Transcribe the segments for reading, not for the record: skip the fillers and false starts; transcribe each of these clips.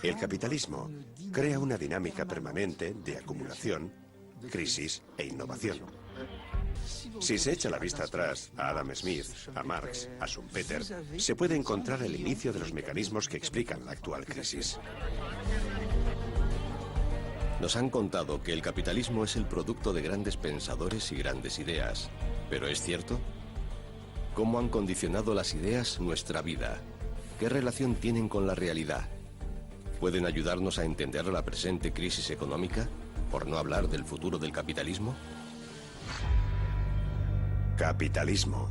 El capitalismo crea una dinámica permanente de acumulación, crisis e innovación. Si se echa la vista atrás a Adam Smith, a Marx, a Schumpeter, se puede encontrar el inicio de los mecanismos que explican la actual crisis. Nos han contado que el capitalismo es el producto de grandes pensadores y grandes ideas. ¿Pero es cierto? ¿Cómo han condicionado las ideas nuestra vida? ¿Qué relación tienen con la realidad? ¿Pueden ayudarnos a entender la presente crisis económica? Por no hablar del futuro del capitalismo. Capitalismo.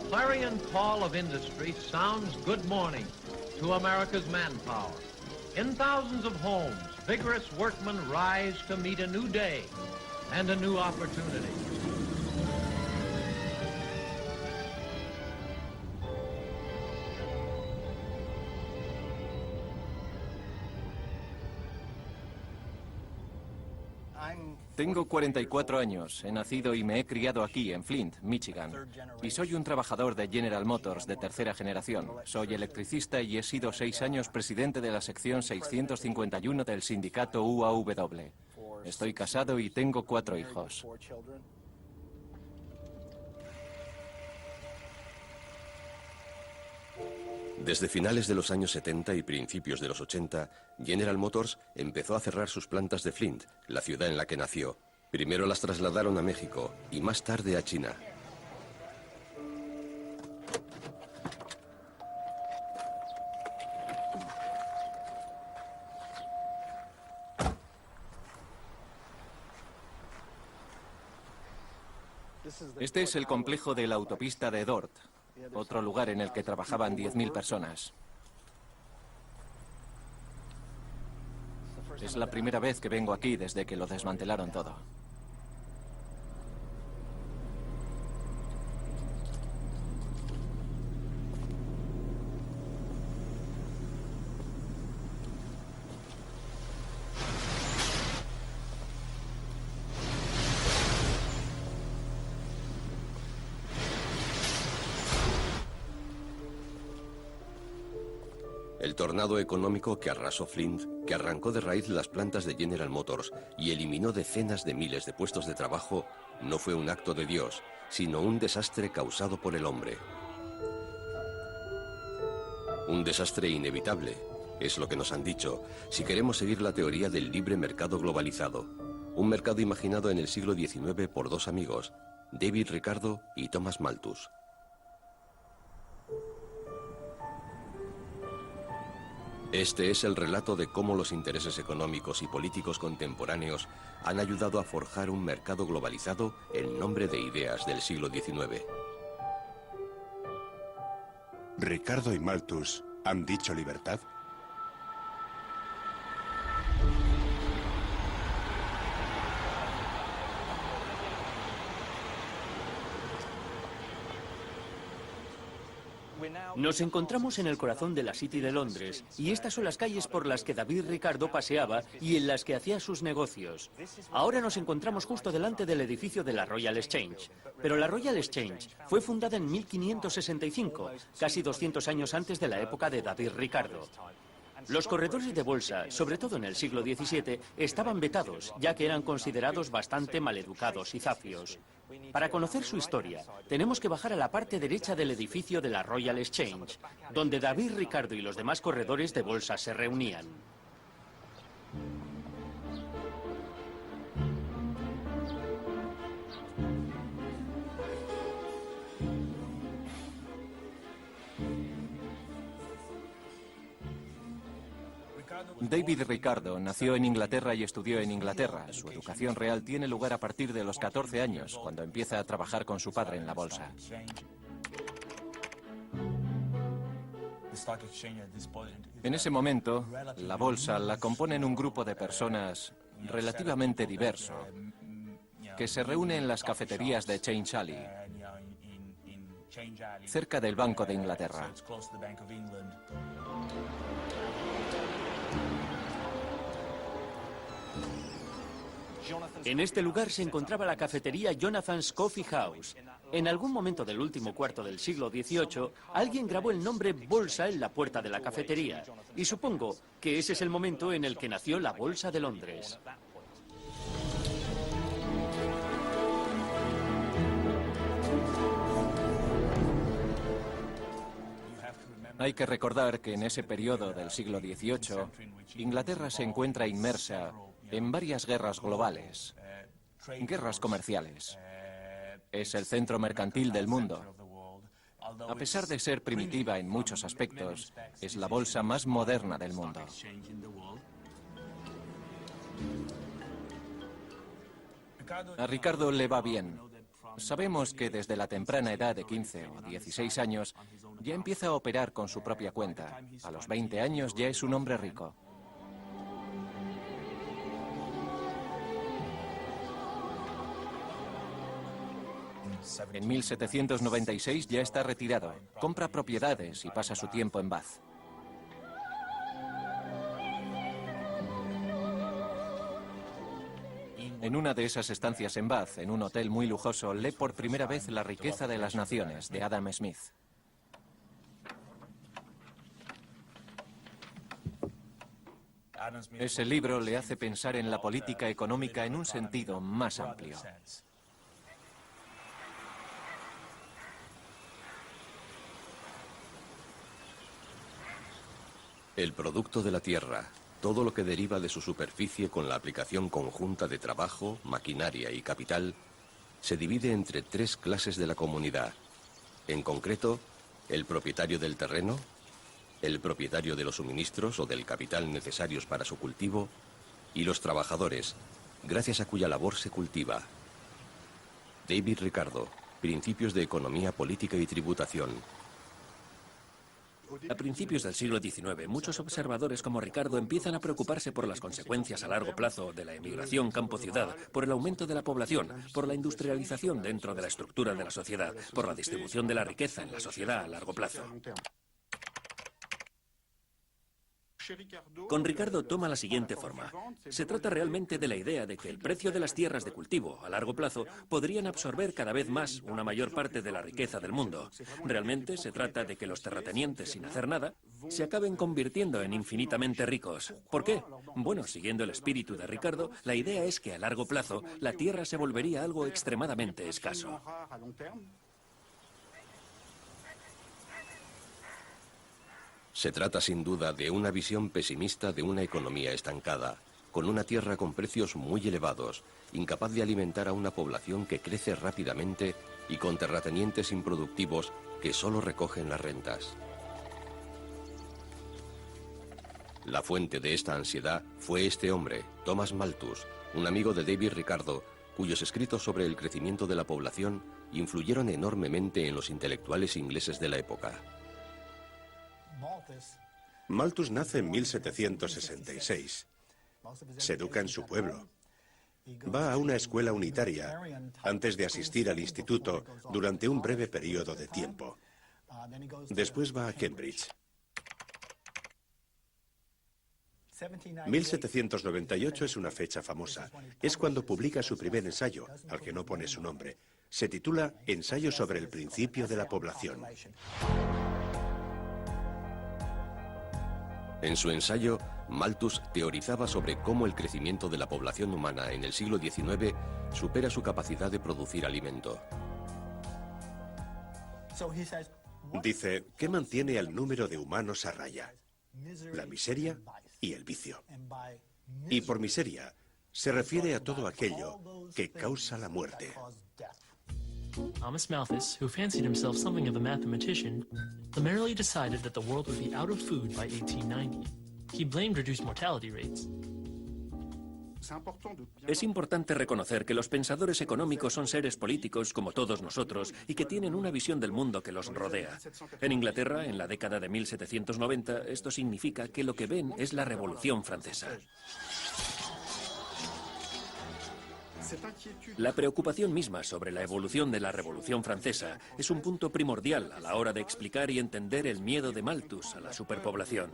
Clarion call of industry sounds good morning to America's manpower. In thousands of homes, vigorous workmen rise to meet a new day and a new opportunity. Tengo 44 años, he nacido y me he criado aquí, en Flint, Michigan. Y soy un trabajador de General Motors de tercera generación. Soy electricista y he sido 6 años presidente de la sección 651 del sindicato UAW. Estoy casado y tengo 4 hijos. Desde finales de los años 70 y principios de los 80, General Motors empezó a cerrar sus plantas de Flint, la ciudad en la que nació. Primero las trasladaron a México y más tarde a China. Este es el complejo de la autopista de Dort, otro lugar en el que trabajaban 10.000 personas. Es la primera vez que vengo aquí desde que lo desmantelaron todo. El tornado económico que arrasó Flint, que arrancó de raíz las plantas de General Motors y eliminó decenas de miles de puestos de trabajo, no fue un acto de Dios, sino un desastre causado por el hombre. Un desastre inevitable, es lo que nos han dicho, si queremos seguir la teoría del libre mercado globalizado. Un mercado imaginado en el siglo XIX por 2 amigos, David Ricardo y Thomas Malthus. Este es el relato de cómo los intereses económicos y políticos contemporáneos han ayudado a forjar un mercado globalizado en nombre de ideas del siglo XIX. ¿Ricardo y Malthus han dicho libertad? Nos encontramos en el corazón de la City de Londres y estas son las calles por las que David Ricardo paseaba y en las que hacía sus negocios. Ahora nos encontramos justo delante del edificio de la Royal Exchange. Pero la Royal Exchange fue fundada en 1565, casi 200 años antes de la época de David Ricardo. Los corredores de bolsa, sobre todo en el siglo XVII, estaban vetados, ya que eran considerados bastante maleducados y zafios. Para conocer su historia, tenemos que bajar a la parte derecha del edificio de la Royal Exchange, donde David Ricardo y los demás corredores de bolsa se reunían. David Ricardo nació en Inglaterra y estudió en Inglaterra. Su educación real tiene lugar a partir de los 14 años, cuando empieza a trabajar con su padre en la bolsa. En ese momento, la bolsa la componen un grupo de personas relativamente diverso, que se reúne en las cafeterías de Change Alley, cerca del Banco de Inglaterra. En este lugar se encontraba la cafetería Jonathan's Coffee House. En algún momento del último cuarto del siglo XVIII, alguien grabó el nombre Bolsa en la puerta de la cafetería. Y supongo que ese es el momento en el que nació la Bolsa de Londres. Hay que recordar que en ese periodo del siglo XVIII, Inglaterra se encuentra inmersa en varias guerras globales, guerras comerciales. Es el centro mercantil del mundo. A pesar de ser primitiva en muchos aspectos, es la bolsa más moderna del mundo. A Ricardo le va bien. Sabemos que desde la temprana edad de 15 o 16 años ya empieza a operar con su propia cuenta. A los 20 años ya es un hombre rico. En 1796 ya está retirado, compra propiedades y pasa su tiempo en Bath. En una de esas estancias en Bath, en un hotel muy lujoso, lee por primera vez La riqueza de las naciones, de Adam Smith. Ese libro le hace pensar en la política económica en un sentido más amplio. El producto de la tierra, todo lo que deriva de su superficie con la aplicación conjunta de trabajo, maquinaria y capital, se divide entre tres clases de la comunidad. En concreto, el propietario del terreno, el propietario de los suministros o del capital necesarios para su cultivo y los trabajadores, gracias a cuya labor se cultiva. David Ricardo, Principios de Economía Política y Tributación. A principios del siglo XIX, muchos observadores como Ricardo empiezan a preocuparse por las consecuencias a largo plazo de la emigración campo-ciudad, por el aumento de la población, por la industrialización dentro de la estructura de la sociedad, por la distribución de la riqueza en la sociedad a largo plazo. Con Ricardo toma la siguiente forma. Se trata realmente de la idea de que el precio de las tierras de cultivo a largo plazo podrían absorber cada vez más una mayor parte de la riqueza del mundo. Realmente se trata de que los terratenientes sin hacer nada se acaben convirtiendo en infinitamente ricos. ¿Por qué? Bueno, siguiendo el espíritu de Ricardo, la idea es que a largo plazo la tierra se volvería algo extremadamente escaso. Se trata sin duda de una visión pesimista de una economía estancada, con una tierra con precios muy elevados, incapaz de alimentar a una población que crece rápidamente y con terratenientes improductivos que solo recogen las rentas. La fuente de esta ansiedad fue este hombre, Thomas Malthus, un amigo de David Ricardo, cuyos escritos sobre el crecimiento de la población influyeron enormemente en los intelectuales ingleses de la época. Malthus nace en 1766. Se educa en su pueblo. Va a una escuela unitaria antes de asistir al instituto durante un breve periodo de tiempo. Después va a Cambridge. 1798 es una fecha famosa. Es cuando publica su primer ensayo, al que no pone su nombre. Se titula Ensayo sobre el principio de la población. En su ensayo, Malthus teorizaba sobre cómo el crecimiento de la población humana en el siglo XIX supera su capacidad de producir alimento. Dice, ¿qué mantiene al número de humanos a raya? La miseria y el vicio. Y por miseria se refiere a todo aquello que causa la muerte. Thomas Malthus, who fancied himself something of a mathematician, summarily decided that the world would be out of food by 1890. He blamed reduced mortality rates. Es importante reconocer que los pensadores económicos son seres políticos como todos nosotros y que tienen una visión del mundo que los rodea. En Inglaterra, en la década de 1790, esto significa que lo que ven es la Revolución Francesa. La preocupación misma sobre la evolución de la Revolución Francesa es un punto primordial a la hora de explicar y entender el miedo de Malthus a la superpoblación.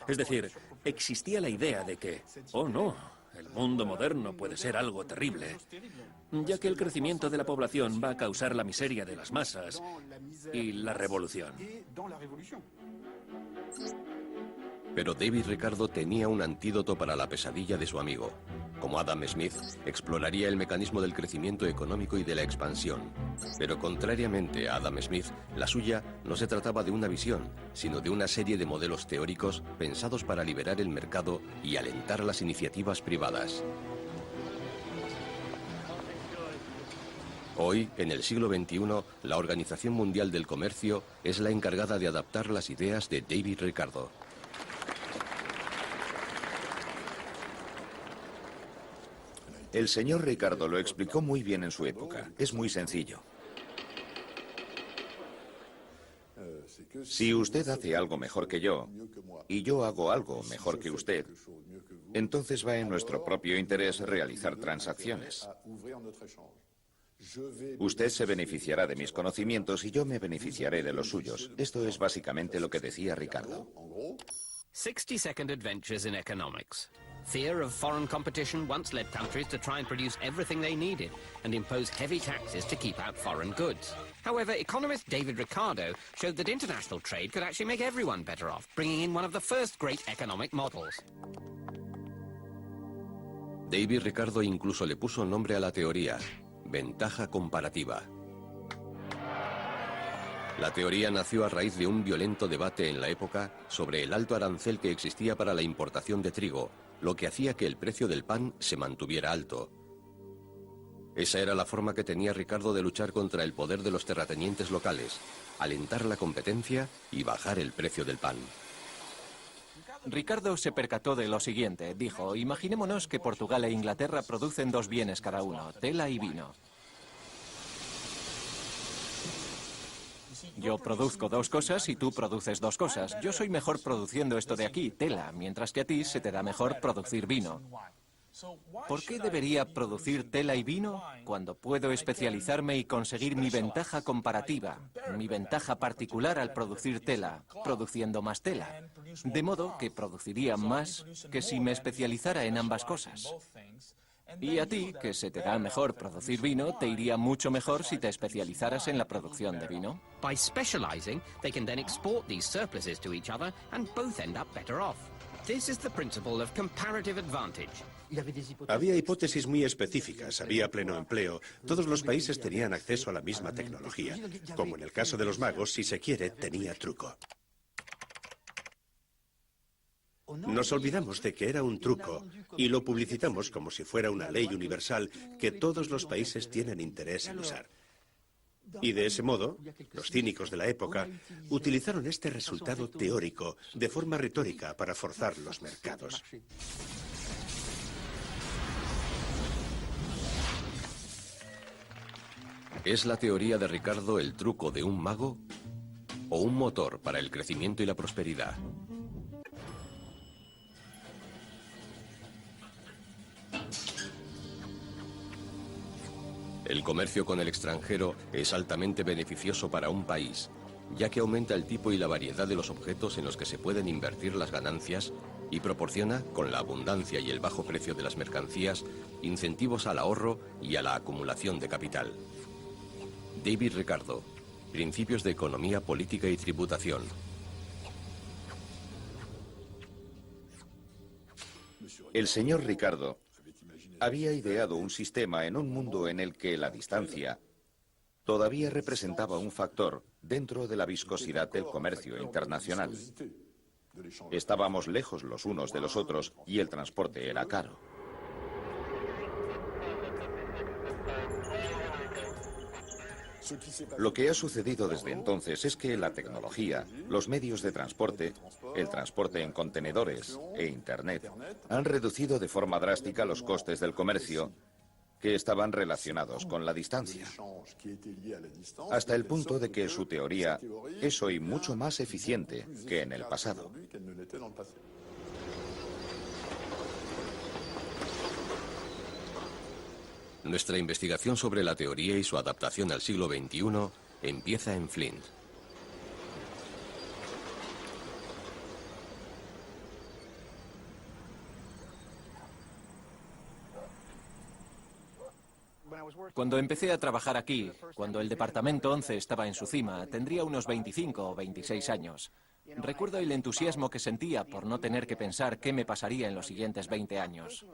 Es decir, existía la idea de que, oh no, el mundo moderno puede ser algo terrible, ya que el crecimiento de la población va a causar la miseria de las masas y la revolución. Pero David Ricardo tenía un antídoto para la pesadilla de su amigo. Como Adam Smith, exploraría el mecanismo del crecimiento económico y de la expansión. Pero contrariamente a Adam Smith, la suya no se trataba de una visión, sino de una serie de modelos teóricos pensados para liberar el mercado y alentar las iniciativas privadas. Hoy, en el siglo XXI, la Organización Mundial del Comercio es la encargada de adaptar las ideas de David Ricardo. El señor Ricardo lo explicó muy bien en su época. Es muy sencillo. Si usted hace algo mejor que yo, y yo hago algo mejor que usted, entonces va en nuestro propio interés realizar transacciones. Usted se beneficiará de mis conocimientos y yo me beneficiaré de los suyos. Esto es básicamente lo que decía Ricardo. 60-second adventures in economics. Fear of foreign competition once led countries to try and produce everything they needed and impose heavy taxes to keep out foreign goods. However, economist David Ricardo showed that international trade could actually make everyone better off, bringing in one of the first great economic models. David Ricardo incluso le puso nombre a la teoría, ventaja comparativa. La teoría nació a raíz de un violento debate en la época sobre el alto arancel que existía para la importación de trigo, lo que hacía que el precio del pan se mantuviera alto. Esa era la forma que tenía Ricardo de luchar contra el poder de los terratenientes locales, alentar la competencia y bajar el precio del pan. Ricardo se percató de lo siguiente. Dijo, imaginémonos que Portugal e Inglaterra producen dos bienes cada uno, tela y vino. Yo produzco dos cosas y tú produces dos cosas. Yo soy mejor produciendo esto de aquí, tela, mientras que a ti se te da mejor producir vino. ¿Por qué debería producir tela y vino cuando puedo especializarme y conseguir mi ventaja comparativa, mi ventaja particular al producir tela, produciendo más tela? De modo que produciría más que si me especializara en ambas cosas. Y a ti, que se te da mejor producir vino, te iría mucho mejor si te especializaras en la producción de vino. By specializing, they can then export these surpluses to each other and both end up better off. This is the principle of comparative advantage. Había hipótesis muy específicas, había pleno empleo, todos los países tenían acceso a la misma tecnología. Como en el caso de los magos, si se quiere, tenía truco. Nos olvidamos de que era un truco y lo publicitamos como si fuera una ley universal que todos los países tienen interés en usar. Y de ese modo, los cínicos de la época utilizaron este resultado teórico de forma retórica para forzar los mercados. ¿Es la teoría de Ricardo el truco de un mago o un motor para el crecimiento y la prosperidad? El comercio con el extranjero es altamente beneficioso para un país, ya que aumenta el tipo y la variedad de los objetos en los que se pueden invertir las ganancias y proporciona, con la abundancia y el bajo precio de las mercancías, incentivos al ahorro y a la acumulación de capital. David Ricardo, Principios de Economía, Política y Tributación. El señor Ricardo había ideado un sistema en un mundo en el que la distancia todavía representaba un factor dentro de la viscosidad del comercio internacional. Estábamos lejos los unos de los otros y el transporte era caro. Lo que ha sucedido desde entonces es que la tecnología, los medios de transporte, el transporte en contenedores e Internet han reducido de forma drástica los costes del comercio que estaban relacionados con la distancia, hasta el punto de que su teoría es hoy mucho más eficiente que en el pasado. Nuestra investigación sobre la teoría y su adaptación al siglo XXI empieza en Flint. Cuando empecé a trabajar aquí, cuando el Departamento 11 estaba en su cima, tendría unos 25 o 26 años. Recuerdo el entusiasmo que sentía por no tener que pensar qué me pasaría en los siguientes 20 años.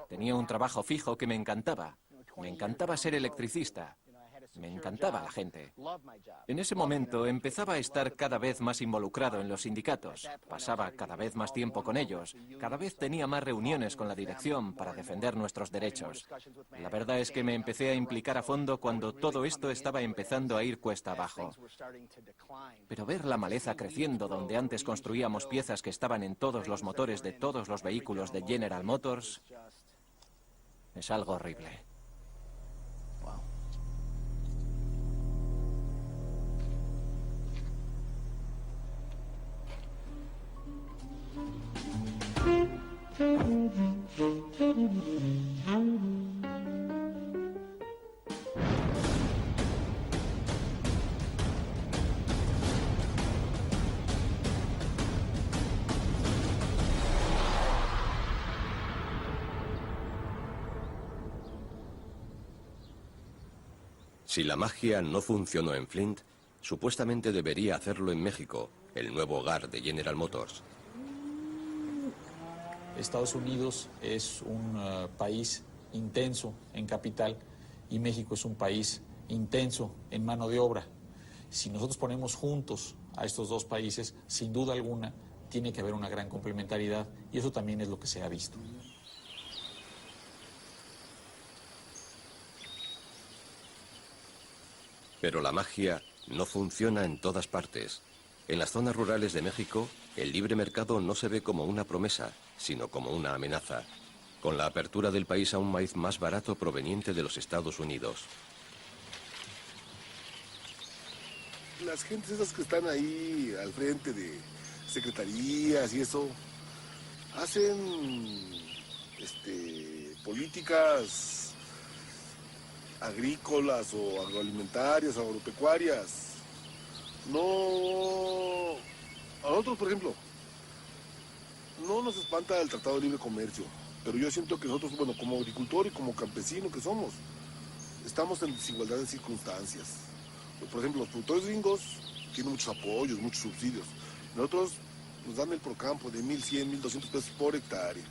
Tenía un trabajo fijo que me encantaba. Me encantaba ser electricista. Me encantaba la gente. En ese momento empezaba a estar cada vez más involucrado en los sindicatos. Pasaba cada vez más tiempo con ellos. Cada vez tenía más reuniones con la dirección para defender nuestros derechos. La verdad es que me empecé a implicar a fondo cuando todo esto estaba empezando a ir cuesta abajo. Pero ver la maleza creciendo donde antes construíamos piezas que estaban en todos los motores de todos los vehículos de General Motors es algo horrible. Si la magia no funcionó en Flint, supuestamente debería hacerlo en México, el nuevo hogar de General Motors. Estados Unidos es un país intenso en capital y México es un país intenso en mano de obra. Si nosotros ponemos juntos a estos dos países, sin duda alguna, tiene que haber una gran complementariedad y eso también es lo que se ha visto. Pero la magia no funciona en todas partes. En las zonas rurales de México, el libre mercado no se ve como una promesa, sino como una amenaza, con la apertura del país a un maíz más barato proveniente de los Estados Unidos. Las gentes esas que están ahí al frente de secretarías y eso, hacen políticas agrícolas o agroalimentarias o agropecuarias. No, a nosotros, por ejemplo, no nos espanta el Tratado de Libre Comercio, pero yo siento que nosotros, bueno, como agricultor y como campesino que somos, estamos en desigualdad de circunstancias. Por ejemplo, los productores gringos tienen muchos apoyos, muchos subsidios. Nosotros nos dan el procampo de 1.100, 1.200 pesos por hectárea.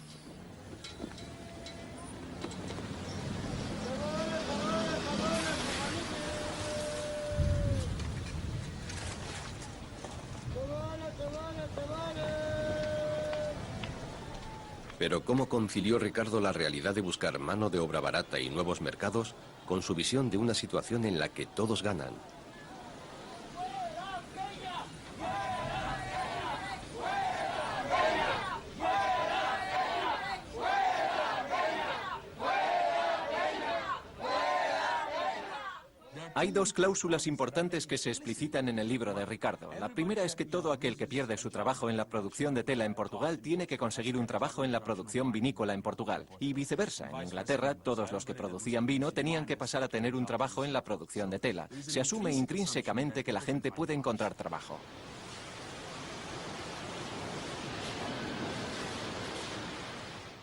Pero ¿cómo concilió Ricardo la realidad de buscar mano de obra barata y nuevos mercados con su visión de una situación en la que todos ganan? Hay dos cláusulas importantes que se explicitan en el libro de Ricardo. La primera es que todo aquel que pierde su trabajo en la producción de tela en Portugal tiene que conseguir un trabajo en la producción vinícola en Portugal. Y viceversa. En Inglaterra, todos los que producían vino tenían que pasar a tener un trabajo en la producción de tela. Se asume intrínsecamente que la gente puede encontrar trabajo.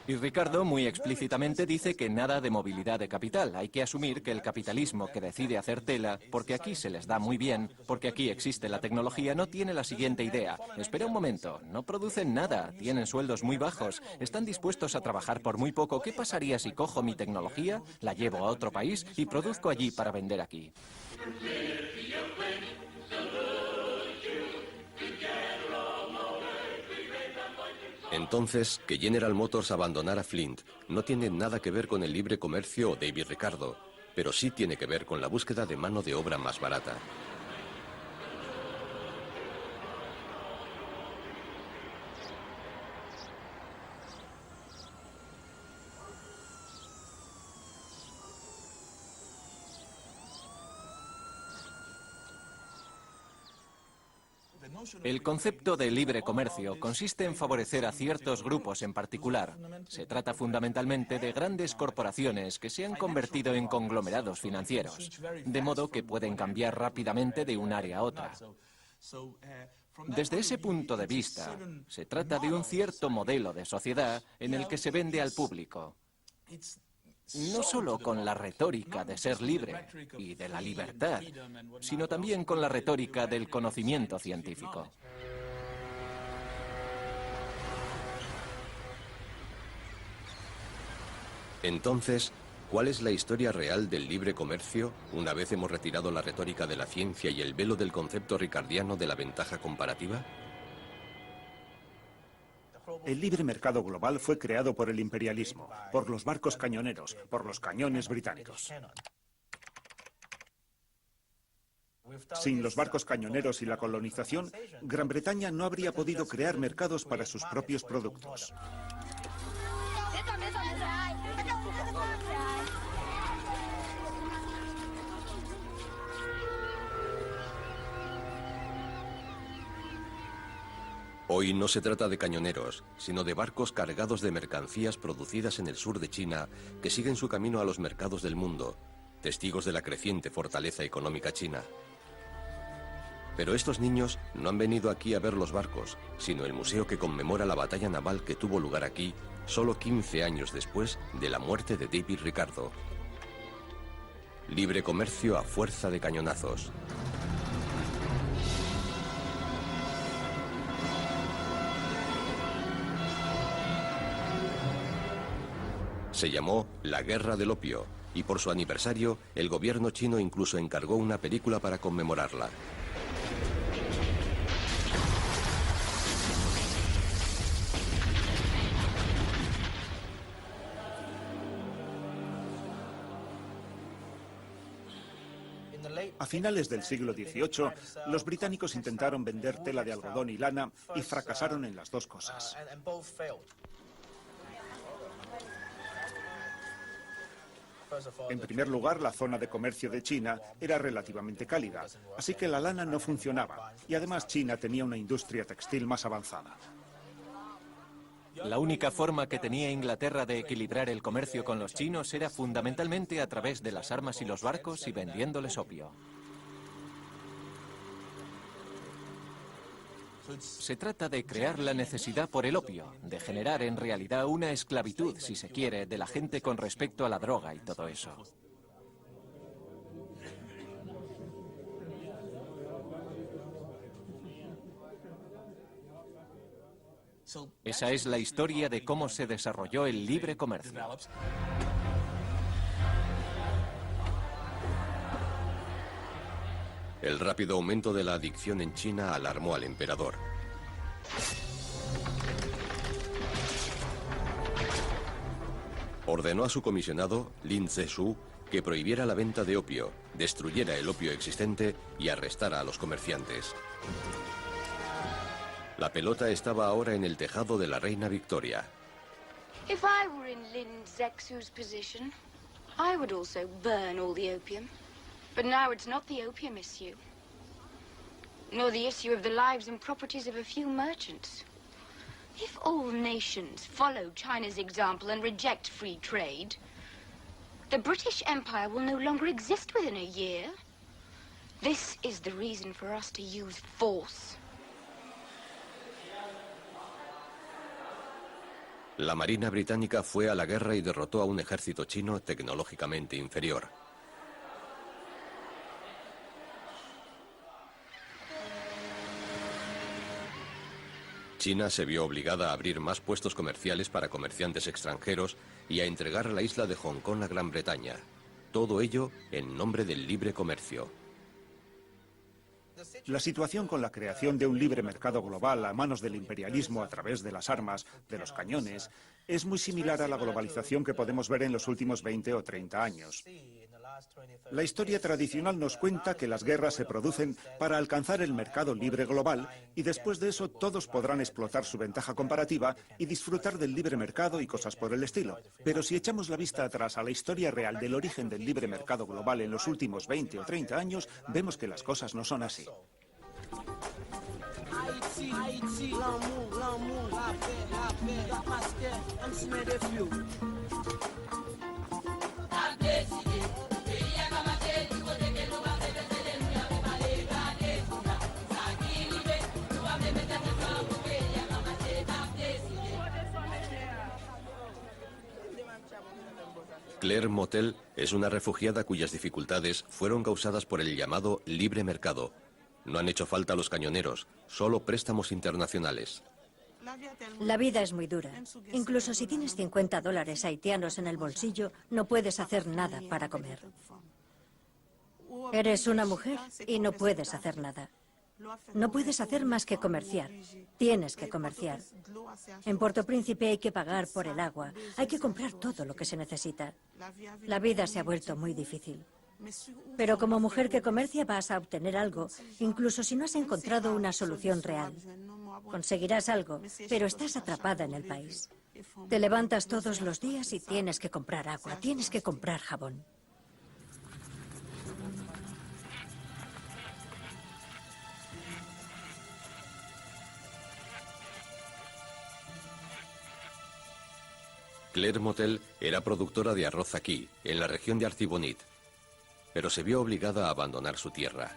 Y Ricardo muy explícitamente dice que nada de movilidad de capital. Hay que asumir que el capitalismo que decide hacer tela, porque aquí se les da muy bien, porque aquí existe la tecnología, no tiene la siguiente idea. Espera un momento, no producen nada, tienen sueldos muy bajos, están dispuestos a trabajar por muy poco. ¿Qué pasaría si cojo mi tecnología, la llevo a otro país y produzco allí para vender aquí? Entonces, que General Motors abandonara Flint no tiene nada que ver con el libre comercio o David Ricardo. pero sí tiene que ver con la búsqueda de mano de obra más barata. El concepto de libre comercio consiste en favorecer a ciertos grupos en particular. Se trata fundamentalmente de grandes corporaciones que se han convertido en conglomerados financieros, de modo que pueden cambiar rápidamente de un área a otra. Desde ese punto de vista, se trata de un cierto modelo de sociedad en el que se vende al público. No solo con la retórica de ser libre y de la libertad, sino también con la retórica del conocimiento científico. Entonces, ¿cuál es la historia real del libre comercio una vez hemos retirado la retórica de la ciencia y el velo del concepto ricardiano de la ventaja comparativa? El libre mercado global fue creado por el imperialismo, por los barcos cañoneros, por los cañones británicos. Sin los barcos cañoneros y la colonización, Gran Bretaña no habría podido crear mercados para sus propios productos. Hoy no se trata de cañoneros, sino de barcos cargados de mercancías producidas en el sur de China que siguen su camino a los mercados del mundo, testigos de la creciente fortaleza económica china. Pero estos niños no han venido aquí a ver los barcos, sino el museo que conmemora la batalla naval que tuvo lugar aquí solo 15 años después de la muerte de David Ricardo. Libre comercio a fuerza de cañonazos. Se llamó La Guerra del Opio, y por su aniversario, el gobierno chino incluso encargó una película para conmemorarla. A finales del siglo XVIII, los británicos intentaron vender tela de algodón y lana y fracasaron en las dos cosas. En primer lugar, la zona de comercio de China era relativamente cálida, así que la lana no funcionaba, y además China tenía una industria textil más avanzada. La única forma que tenía Inglaterra de equilibrar el comercio con los chinos era fundamentalmente a través de las armas y los barcos y vendiéndoles opio. Se trata de crear la necesidad por el opio, de generar en realidad una esclavitud, si se quiere, de la gente con respecto a la droga y todo eso. Esa es la historia de cómo se desarrolló el libre comercio. El rápido aumento de la adicción en China alarmó al emperador. Ordenó a su comisionado, Lin Zexu, que prohibiera la venta de opio, destruyera el opio existente y arrestara a los comerciantes. La pelota estaba ahora en el tejado de la reina Victoria. If I were in Lin Zexu's position, I would also burn all the opium. But now it's not the opium issue, nor the issue of the lives and properties of a few merchants. If all nations follow China's example and reject free trade, the British Empire will no longer exist within a year. This is the reason for us to use force. La Marina británica fue a la guerra y derrotó a un ejército chino tecnológicamente inferior. China se vio obligada a abrir más puestos comerciales para comerciantes extranjeros y a entregar la isla de Hong Kong a Gran Bretaña. Todo ello en nombre del libre comercio. La situación con la creación de un libre mercado global a manos del imperialismo a través de las armas, de los cañones, es muy similar a la globalización que podemos ver en los últimos 20 o 30 años. La historia tradicional nos cuenta que las guerras se producen para alcanzar el mercado libre global y después de eso todos podrán explotar su ventaja comparativa y disfrutar del libre mercado y cosas por el estilo. Pero si echamos la vista atrás a la historia real del origen del libre mercado global en los últimos 20 o 30 años, vemos que las cosas no son así. Claire Motel es una refugiada cuyas dificultades fueron causadas por el llamado libre mercado. No han hecho falta los cañoneros, solo préstamos internacionales. La vida es muy dura. Incluso si tienes $50 haitianos en el bolsillo, no puedes hacer nada para comer. Eres una mujer y no puedes hacer nada. No puedes hacer más que comerciar. Tienes que comerciar. En Puerto Príncipe hay que pagar por el agua. Hay que comprar todo lo que se necesita. La vida se ha vuelto muy difícil. Pero como mujer que comercia vas a obtener algo, incluso si no has encontrado una solución real. Conseguirás algo, pero estás atrapada en el país. Te levantas todos los días y tienes que comprar agua, tienes que comprar jabón. Claire Motel era productora de arroz aquí, en la región de Artibonite, pero se vio obligada a abandonar su tierra.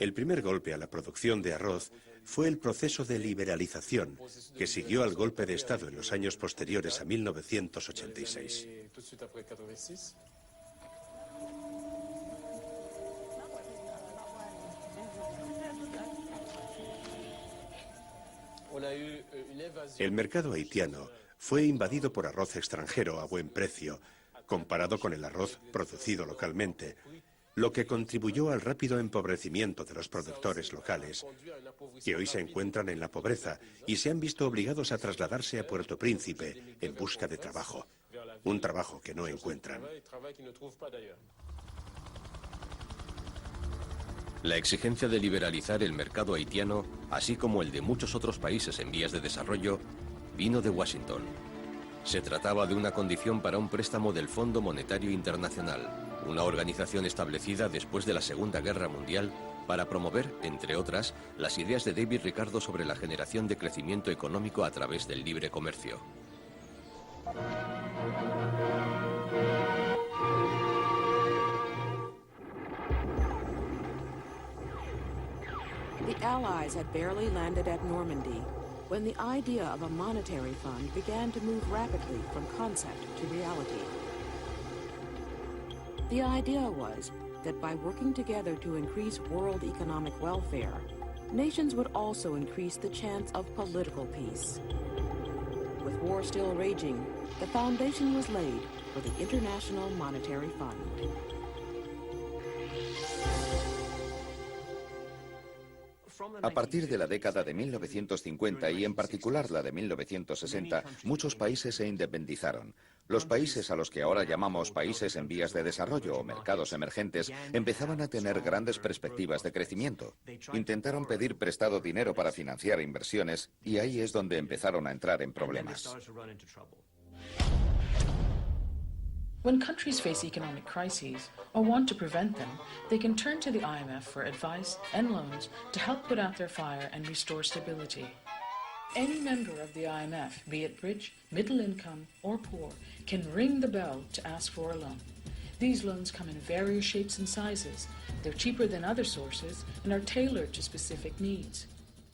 El primer golpe a la producción de arroz fue el proceso de liberalización que siguió al golpe de Estado en los años posteriores a 1986. El mercado haitiano fue invadido por arroz extranjero a buen precio, comparado con el arroz producido localmente, lo que contribuyó al rápido empobrecimiento de los productores locales, que hoy se encuentran en la pobreza y se han visto obligados a trasladarse a Puerto Príncipe en busca de trabajo, un trabajo que no encuentran. La exigencia de liberalizar el mercado haitiano, así como el de muchos otros países en vías de desarrollo, vino de Washington. Se trataba de una condición para un préstamo del Fondo Monetario Internacional, una organización establecida después de la Segunda Guerra Mundial para promover, entre otras, las ideas de David Ricardo sobre la generación de crecimiento económico a través del libre comercio. The Allies had barely landed at Normandy when the idea of a monetary fund began to move rapidly from concept to reality. The idea was that by working together to increase world economic welfare, nations would also increase the chance of political peace. With war still raging, the foundation was laid for the International Monetary Fund. A partir de la década de 1950 y en particular la de 1960, muchos países se independizaron. Los países a los que ahora llamamos países en vías de desarrollo o mercados emergentes empezaban a tener grandes perspectivas de crecimiento. Intentaron pedir prestado dinero para financiar inversiones y ahí es donde empezaron a entrar en problemas. When countries face economic crises or want to prevent them, they can turn to the IMF for advice and loans to help put out their fire and restore stability. Any member of the IMF, be it rich, middle income, or poor, can ring the bell to ask for a loan. These loans come in various shapes and sizes. They're cheaper than other sources and are tailored to specific needs.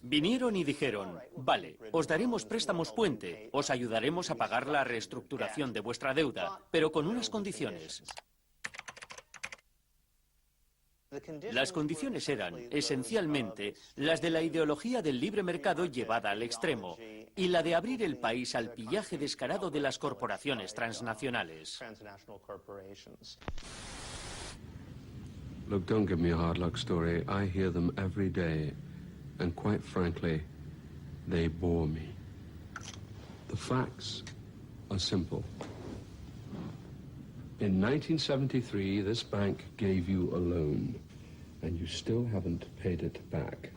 Vinieron y dijeron, vale, os daremos préstamos puente, os ayudaremos a pagar la reestructuración de vuestra deuda, pero con unas condiciones. Las condiciones eran, esencialmente, las de la ideología del libre mercado llevada al extremo y la de abrir el país al pillaje descarado de las corporaciones transnacionales. Look, don't give me a hard luck story. I hear them every day, and quite frankly, they bore me. The facts are simple. In 1973, this bank gave you a loan, and you still haven't paid it back.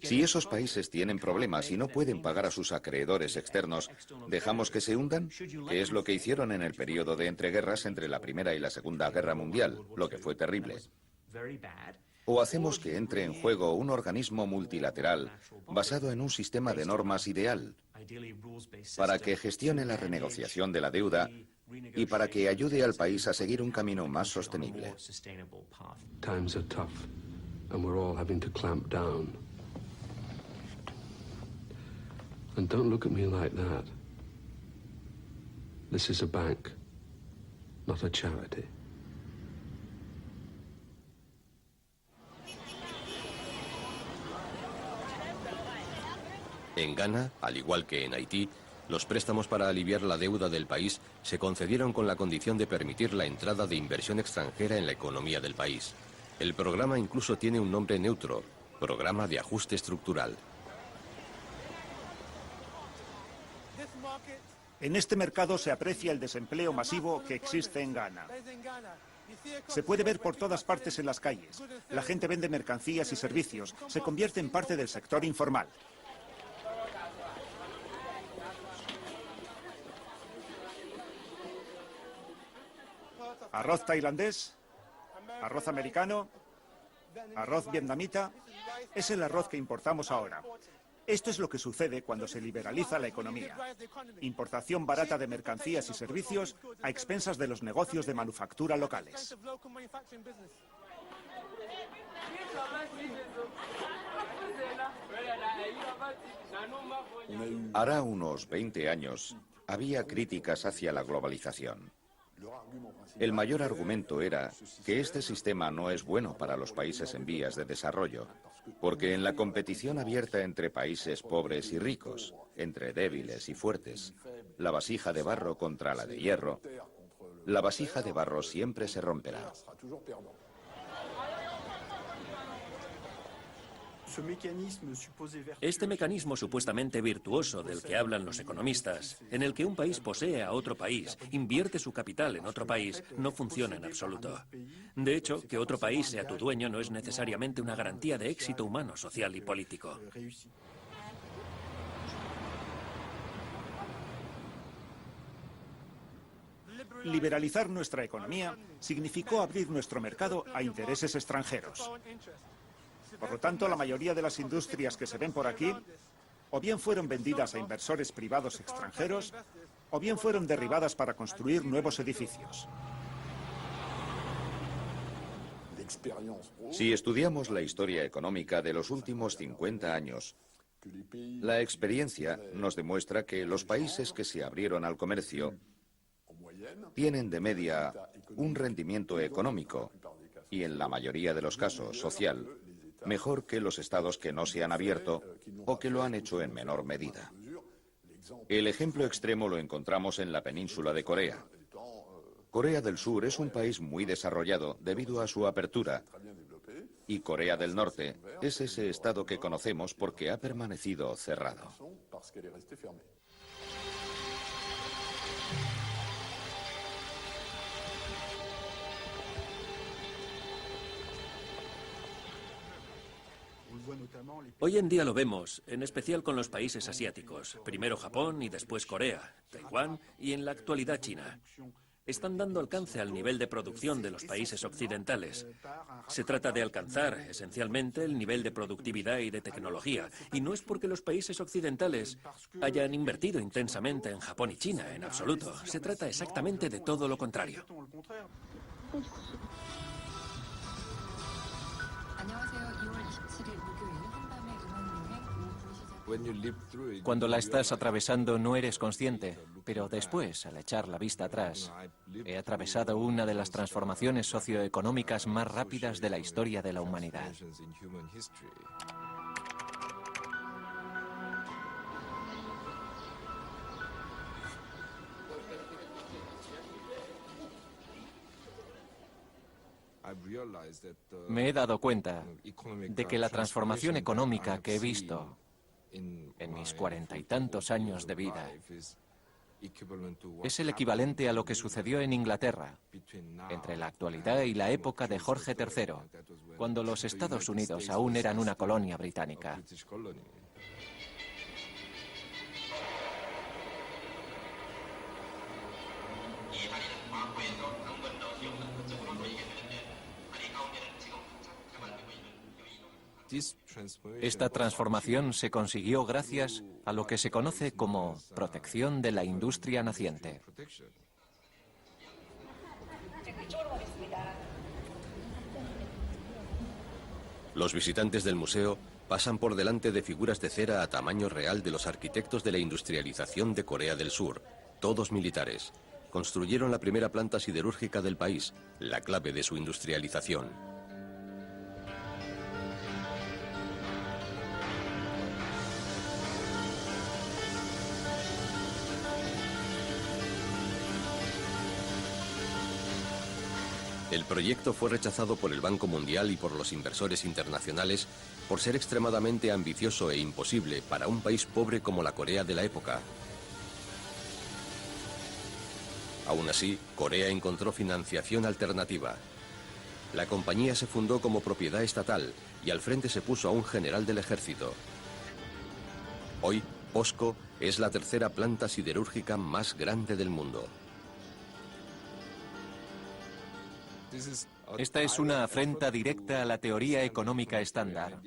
Si esos países tienen problemas y no pueden pagar a sus acreedores externos, ¿dejamos que se hundan? ¿Qué es lo que hicieron en el periodo de entreguerras entre la Primera y la Segunda Guerra Mundial, lo que fue terrible? ¿O hacemos que entre en juego un organismo multilateral basado en un sistema de normas ideal para que gestione la renegociación de la deuda y para que ayude al país a seguir un camino más sostenible? Times are tough, and we're all having to clamp down. And don't look at me like that. This is a bank, not a charity. En Ghana, al igual que en Haití, los préstamos para aliviar la deuda del país se concedieron con la condición de permitir la entrada de inversión extranjera en la economía del país. El programa incluso tiene un nombre neutro, Programa de Ajuste Estructural. En este mercado se aprecia el desempleo masivo que existe en Ghana. Se puede ver por todas partes en las calles. La gente vende mercancías y servicios, se convierte en parte del sector informal. Arroz tailandés, arroz americano, arroz vietnamita, es el arroz que importamos ahora. Esto es lo que sucede cuando se liberaliza la economía. Importación barata de mercancías y servicios a expensas de los negocios de manufactura locales. Hará unos 20 años había críticas hacia la globalización. El mayor argumento era que este sistema no es bueno para los países en vías de desarrollo, porque en la competición abierta entre países pobres y ricos, entre débiles y fuertes, la vasija de barro contra la de hierro, la vasija de barro siempre se romperá. Este mecanismo supuestamente virtuoso del que hablan los economistas, en el que un país posee a otro país, invierte su capital en otro país, no funciona en absoluto. De hecho, que otro país sea tu dueño no es necesariamente una garantía de éxito humano, social y político. Liberalizar nuestra economía significó abrir nuestro mercado a intereses extranjeros. Por lo tanto, la mayoría de las industrias que se ven por aquí, o bien fueron vendidas a inversores privados extranjeros, o bien fueron derribadas para construir nuevos edificios. Si estudiamos la historia económica de los últimos 50 años, la experiencia nos demuestra que los países que se abrieron al comercio tienen de media un rendimiento económico, y en la mayoría de los casos social, mejor que los estados que no se han abierto o que lo han hecho en menor medida. El ejemplo extremo lo encontramos en la península de Corea. Corea del Sur es un país muy desarrollado debido a su apertura, y Corea del Norte es ese estado que conocemos porque ha permanecido cerrado. Hoy en día lo vemos, en especial con los países asiáticos. Primero Japón y después Corea, Taiwán y en la actualidad China. Están dando alcance al nivel de producción de los países occidentales. Se trata de alcanzar, esencialmente, el nivel de productividad y de tecnología. Y no es porque los países occidentales hayan invertido intensamente en Japón y China, en absoluto. Se trata exactamente de todo lo contrario. Cuando la estás atravesando no eres consciente, pero después, al echar la vista atrás, he atravesado una de las transformaciones socioeconómicas más rápidas de la historia de la humanidad. Me he dado cuenta de que la transformación económica que he visto en mis 40 y tantos años de vida es el equivalente a lo que sucedió en Inglaterra entre la actualidad y la época de Jorge III, cuando los Estados Unidos aún eran una colonia británica. Esta transformación se consiguió gracias a lo que se conoce como protección de la industria naciente. Los visitantes del museo pasan por delante de figuras de cera a tamaño real de los arquitectos de la industrialización de Corea del Sur, todos militares. Construyeron la primera planta siderúrgica del país, la clave de su industrialización. El proyecto fue rechazado por el Banco Mundial y por los inversores internacionales por ser extremadamente ambicioso e imposible para un país pobre como la Corea de la época. Aún así, Corea encontró financiación alternativa. La compañía se fundó como propiedad estatal y al frente se puso a un general del ejército. Hoy, POSCO es la tercera planta siderúrgica más grande del mundo. Esta es una afrenta directa a la teoría económica estándar.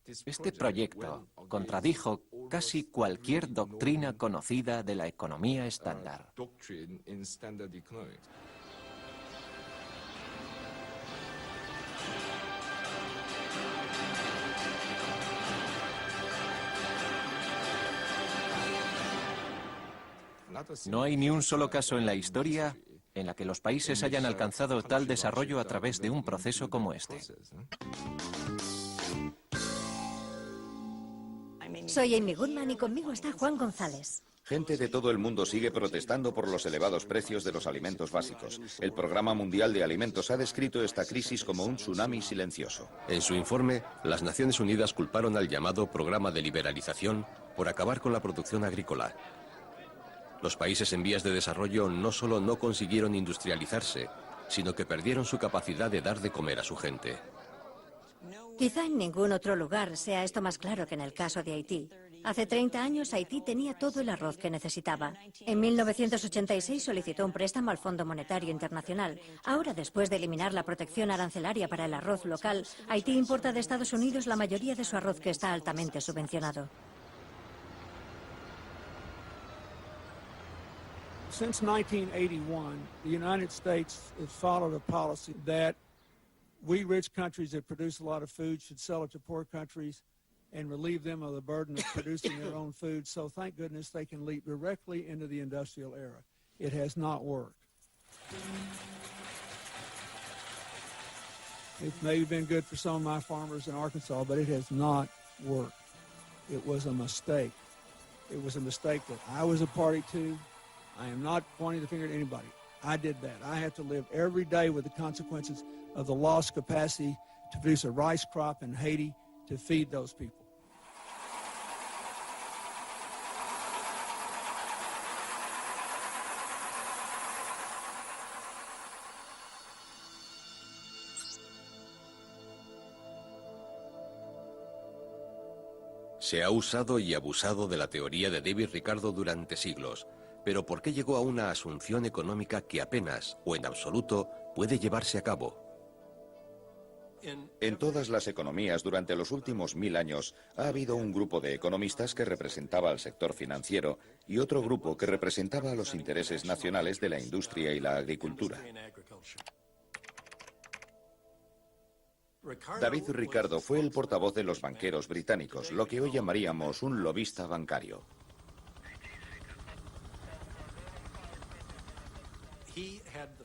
Este proyecto contradijo casi cualquier doctrina conocida de la economía estándar. No hay ni un solo caso en la historia en la que los países hayan alcanzado tal desarrollo a través de un proceso como este. Soy Amy Goodman y conmigo está Juan González. Gente de todo el mundo sigue protestando por los elevados precios de los alimentos básicos. El Programa Mundial de Alimentos ha descrito esta crisis como un tsunami silencioso. En su informe, las Naciones Unidas culparon al llamado Programa de Liberalización por acabar con la producción agrícola. Los países en vías de desarrollo no solo no consiguieron industrializarse, sino que perdieron su capacidad de dar de comer a su gente. Quizá en ningún otro lugar sea esto más claro que en el caso de Haití. Hace 30 años Haití tenía todo el arroz que necesitaba. En 1986 solicitó un préstamo al Fondo Monetario Internacional. Ahora, después de eliminar la protección arancelaria para el arroz local, Haití importa de Estados Unidos la mayoría de su arroz que está altamente subvencionado. Since 1981, the United States has followed a policy that we rich countries that produce a lot of food should sell it to poor countries and relieve them of the burden of producing their own food. So thank goodness they can leap directly into the industrial era. It has not worked. It's maybe been good for some of my farmers in Arkansas, but it has not worked. It was a mistake. It was a mistake that I was a party to. I am not pointing the finger at anybody. I did that. I have to live every day with the consequences of the lost capacity to produce a rice crop in Haiti to feed those people. Se ha usado y abusado de la teoría de David Ricardo durante siglos. Pero ¿por qué llegó a una asunción económica que apenas o en absoluto puede llevarse a cabo? En todas las economías durante los últimos 1000 años ha habido un grupo de economistas que representaba al sector financiero y otro grupo que representaba a los intereses nacionales de la industria y la agricultura. David Ricardo fue el portavoz de los banqueros británicos, lo que hoy llamaríamos un lobista bancario.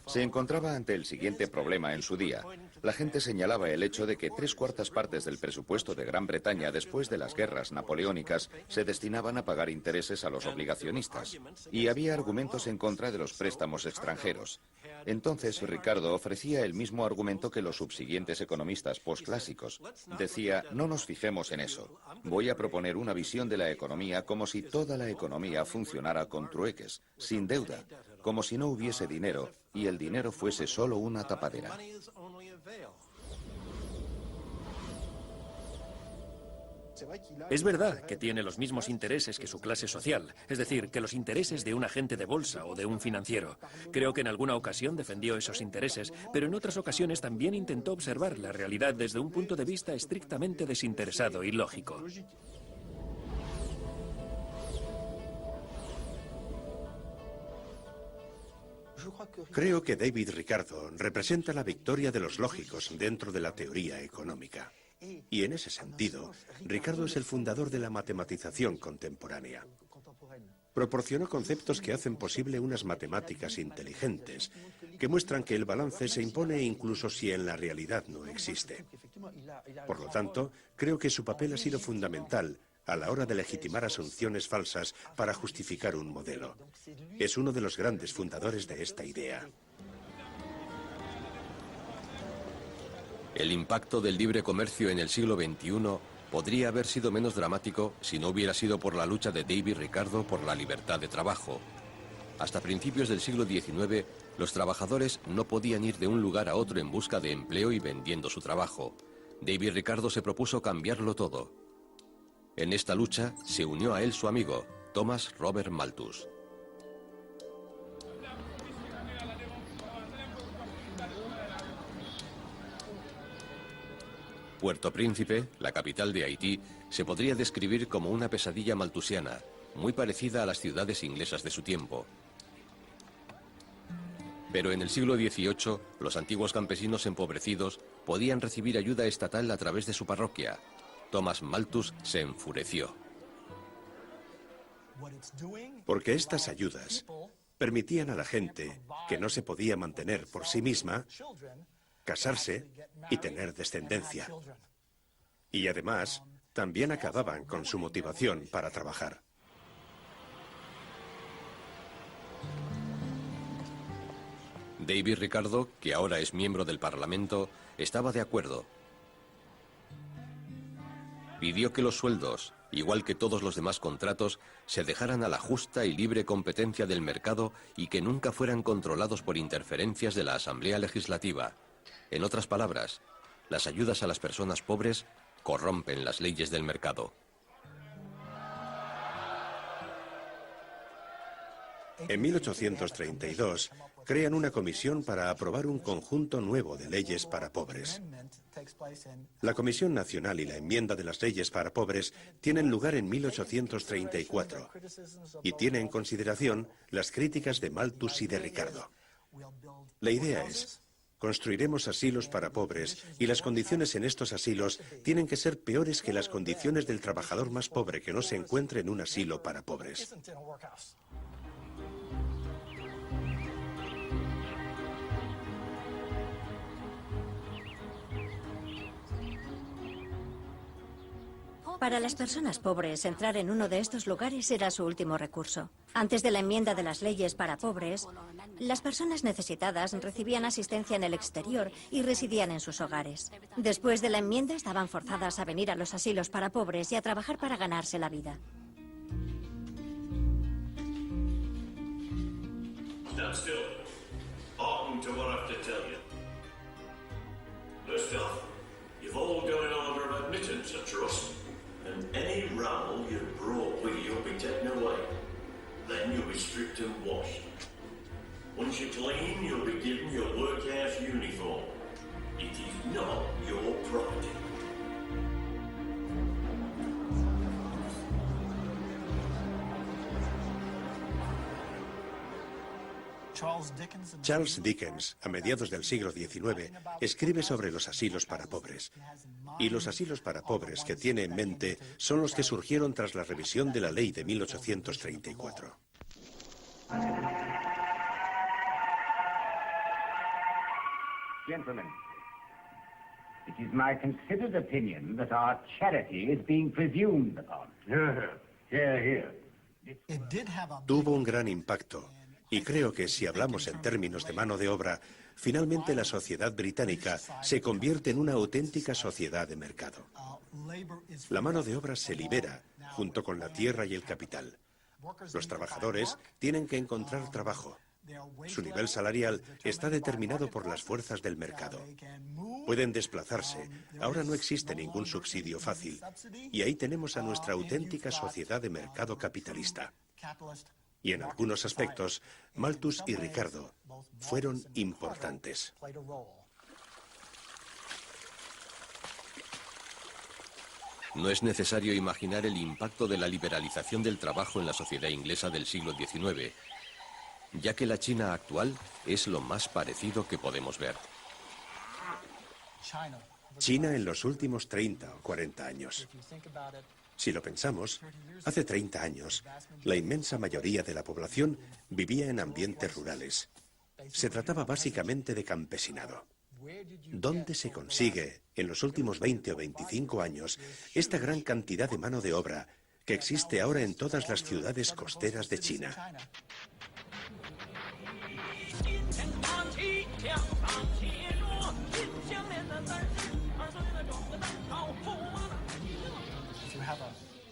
Se encontraba ante el siguiente problema en su día. La gente señalaba el hecho de que 3/4 partes del presupuesto de Gran Bretaña después de las guerras napoleónicas se destinaban a pagar intereses a los obligacionistas, y había argumentos en contra de los préstamos extranjeros. Entonces Ricardo ofrecía el mismo argumento que los subsiguientes economistas posclásicos. Decía, no nos fijemos en eso. Voy a proponer una visión de la economía como si toda la economía funcionara con trueques, sin deuda, como si no hubiese dinero y el dinero fuese solo una tapadera. Es verdad que tiene los mismos intereses que su clase social, es decir, que los intereses de un agente de bolsa o de un financiero. Creo que en alguna ocasión defendió esos intereses, pero en otras ocasiones también intentó observar la realidad desde un punto de vista estrictamente desinteresado y lógico. Creo que David Ricardo representa la victoria de los lógicos dentro de la teoría económica. Y en ese sentido, Ricardo es el fundador de la matematización contemporánea. Proporcionó conceptos que hacen posible unas matemáticas inteligentes, que muestran que el balance se impone incluso si en la realidad no existe. Por lo tanto, creo que su papel ha sido fundamental a la hora de legitimar asunciones falsas para justificar un modelo. Es uno de los grandes fundadores de esta idea. El impacto del libre comercio en el siglo XXI podría haber sido menos dramático si no hubiera sido por la lucha de David Ricardo por la libertad de trabajo. Hasta principios del siglo XIX, los trabajadores no podían ir de un lugar a otro en busca de empleo y vendiendo su trabajo. David Ricardo se propuso cambiarlo todo. En esta lucha se unió a él su amigo, Thomas Robert Malthus. Puerto Príncipe, la capital de Haití, se podría describir como una pesadilla malthusiana, muy parecida a las ciudades inglesas de su tiempo. Pero en el siglo XVIII, los antiguos campesinos empobrecidos podían recibir ayuda estatal a través de su parroquia. Thomas Malthus se enfureció. Porque estas ayudas permitían a la gente que no se podía mantener por sí misma casarse y tener descendencia. Y además, también acababan con su motivación para trabajar. David Ricardo, que ahora es miembro del Parlamento, estaba de acuerdo. Pidió que los sueldos, igual que todos los demás contratos, se dejaran a la justa y libre competencia del mercado y que nunca fueran controlados por interferencias de la Asamblea Legislativa. En otras palabras, las ayudas a las personas pobres corrompen las leyes del mercado. En 1832, crean una comisión para aprobar un conjunto nuevo de leyes para pobres. La Comisión Nacional y la enmienda de las leyes para pobres tienen lugar en 1834 y tiene en consideración las críticas de Malthus y de Ricardo. La idea es: construiremos asilos para pobres y las condiciones en estos asilos tienen que ser peores que las condiciones del trabajador más pobre que no se encuentre en un asilo para pobres. Para las personas pobres, entrar en uno de estos lugares era su último recurso. Antes de la enmienda de las leyes para pobres, las personas necesitadas recibían asistencia en el exterior y residían en sus hogares. Después de la enmienda, estaban forzadas a venir a los asilos para pobres y a trabajar para ganarse la vida. Stand still. Hearken to what I have to tell you. First off, you've all got an order of admittance, I trust. And any rabble you've brought with you will be taken away. Then you'll be stripped and washed. Once you're clean, you'll be given your workhouse uniform. It is not your property. Charles Dickens, a mediados del siglo XIX, escribe sobre los asilos para pobres. Y los asilos para pobres que tiene en mente son los que surgieron tras la revisión de la ley de 1834. Gentlemen, it is my considered opinion that our charity is being presumed upon. Here, here. Tuvo un gran impacto, y creo que si hablamos en términos de mano de obra, finalmente la sociedad británica se convierte en una auténtica sociedad de mercado. La mano de obra se libera, junto con la tierra y el capital. Los trabajadores tienen que encontrar trabajo. Su nivel salarial está determinado por las fuerzas del mercado. Pueden desplazarse. Ahora no existe ningún subsidio fácil. Y ahí tenemos a nuestra auténtica sociedad de mercado capitalista. Y en algunos aspectos, Malthus y Ricardo fueron importantes. No es necesario imaginar el impacto de la liberalización del trabajo en la sociedad inglesa del siglo XIX, ya que la China actual es lo más parecido que podemos ver. China en los últimos 30 o 40 años. Si lo pensamos, hace 30 años, la inmensa mayoría de la población vivía en ambientes rurales. Se trataba básicamente de campesinado. ¿Dónde se consigue, en los últimos 20 o 25 años, esta gran cantidad de mano de obra que existe ahora en todas las ciudades costeras de China?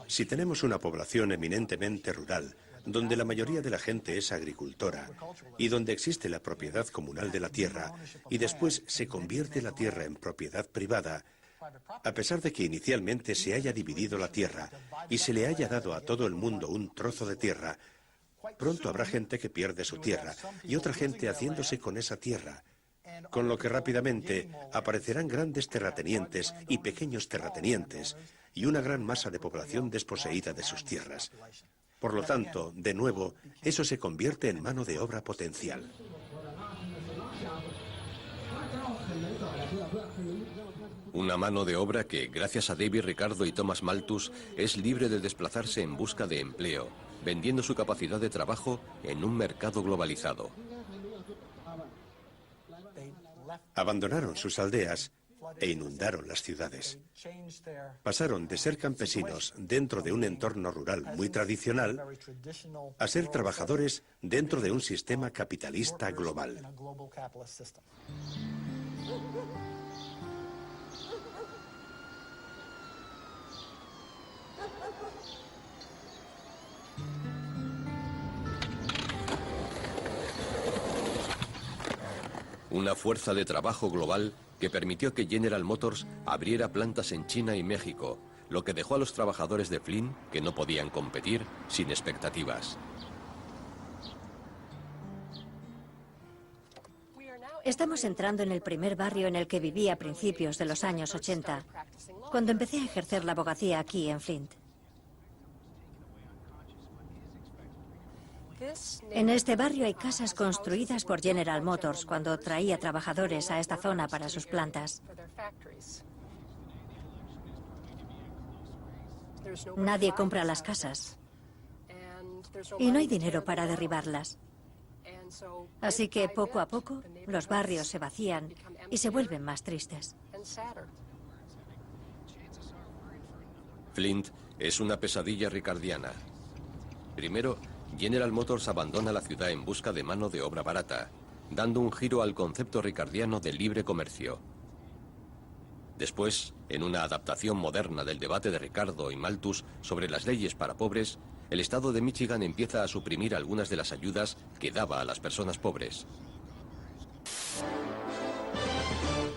Si tenemos una población eminentemente rural, donde la mayoría de la gente es agricultora y donde existe la propiedad comunal de la tierra y después se convierte la tierra en propiedad privada, a pesar de que inicialmente se haya dividido la tierra y se le haya dado a todo el mundo un trozo de tierra, pronto habrá gente que pierde su tierra y otra gente haciéndose con esa tierra, con lo que rápidamente aparecerán grandes terratenientes y pequeños terratenientes y una gran masa de población desposeída de sus tierras. Por lo tanto, de nuevo, eso se convierte en mano de obra potencial. Una mano de obra que, gracias a David Ricardo y Thomas Malthus, es libre de desplazarse en busca de empleo, vendiendo su capacidad de trabajo en un mercado globalizado. Abandonaron sus aldeas e inundaron las ciudades. Pasaron de ser campesinos dentro de un entorno rural muy tradicional a ser trabajadores dentro de un sistema capitalista global. Una fuerza de trabajo global que permitió que General Motors abriera plantas en China y México, lo que dejó a los trabajadores de Flint, que no podían competir, sin expectativas. Estamos entrando en el primer barrio en el que viví a principios de los años 80, cuando empecé a ejercer la abogacía aquí en Flint. En este barrio hay casas construidas por General Motors cuando traía trabajadores a esta zona para sus plantas. Nadie compra las casas y no hay dinero para derribarlas. Así que poco a poco los barrios se vacían y se vuelven más tristes. Flint es una pesadilla ricardiana. Primero, General Motors abandona la ciudad en busca de mano de obra barata, dando un giro al concepto ricardiano de libre comercio. Después, en una adaptación moderna del debate de Ricardo y Malthus sobre las leyes para pobres, el estado de Michigan empieza a suprimir algunas de las ayudas que daba a las personas pobres.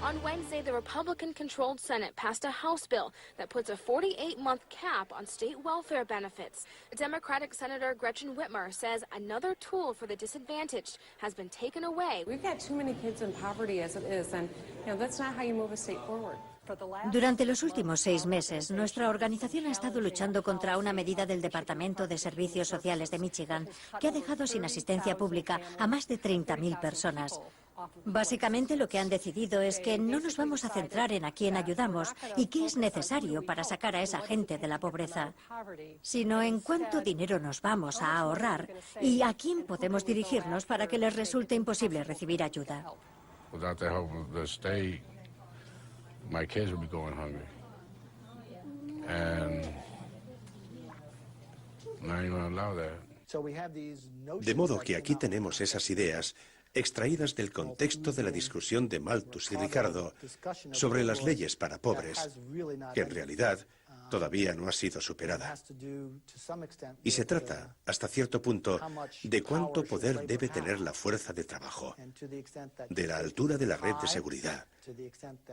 On Wednesday, the Republican-controlled Senate passed a House bill that puts a 48-month cap on state welfare benefits. Democratic Senator Gretchen Whitmer says another tool for the disadvantaged has been taken away. We've got too many kids in poverty as it is, and that's not how you move a state forward. Durante los últimos 6 meses, nuestra organización ha estado luchando contra una medida del Departamento de Servicios Sociales de Michigan que ha dejado sin asistencia pública a más de 30.000 personas. Básicamente lo que han decidido es que no nos vamos a centrar en a quién ayudamos y qué es necesario para sacar a esa gente de la pobreza, sino en cuánto dinero nos vamos a ahorrar y a quién podemos dirigirnos para que les resulte imposible recibir ayuda. without the help of the state, my kids would be going hungry. And I ain't gonna allow that. De modo que aquí tenemos esas ideas extraídas del contexto de la discusión de Malthus y Ricardo sobre las leyes para pobres, que en realidad todavía no ha sido superada. Y se trata, hasta cierto punto, de cuánto poder debe tener la fuerza de trabajo, de la altura de la red de seguridad,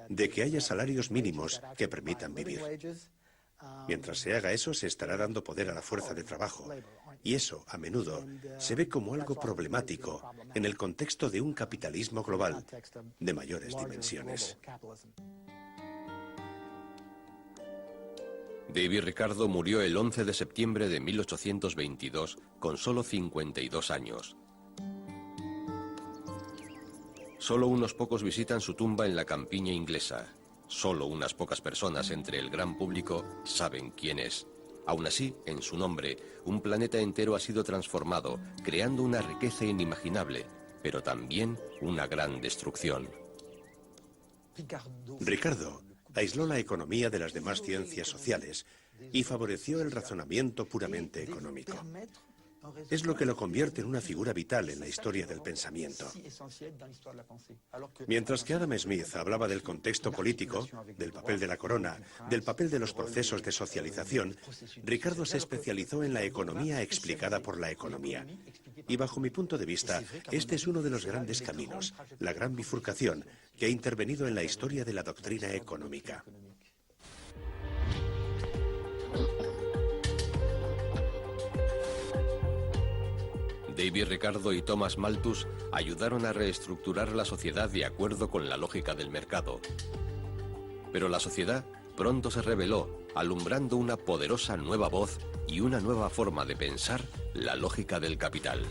de que haya salarios mínimos que permitan vivir. Mientras se haga eso, se estará dando poder a la fuerza de trabajo. Y eso, a menudo, se ve como algo problemático en el contexto de un capitalismo global de mayores dimensiones. David Ricardo murió el 11 de septiembre de 1822 con solo 52 años. Solo unos pocos visitan su tumba en la campiña inglesa. Solo unas pocas personas entre el gran público saben quién es. Aún así, en su nombre, un planeta entero ha sido transformado, creando una riqueza inimaginable, pero también una gran destrucción. Ricardo aisló la economía de las demás ciencias sociales y favoreció el razonamiento puramente económico. Es lo que lo convierte en una figura vital en la historia del pensamiento. Mientras que Adam Smith hablaba del contexto político, del papel de la corona, del papel de los procesos de socialización, Ricardo se especializó en la economía explicada por la economía. Y bajo mi punto de vista, este es uno de los grandes caminos, la gran bifurcación que ha intervenido en la historia de la doctrina económica. David Ricardo y Thomas Malthus ayudaron a reestructurar la sociedad de acuerdo con la lógica del mercado. Pero la sociedad pronto se rebeló, alumbrando una poderosa nueva voz y una nueva forma de pensar la lógica del capital.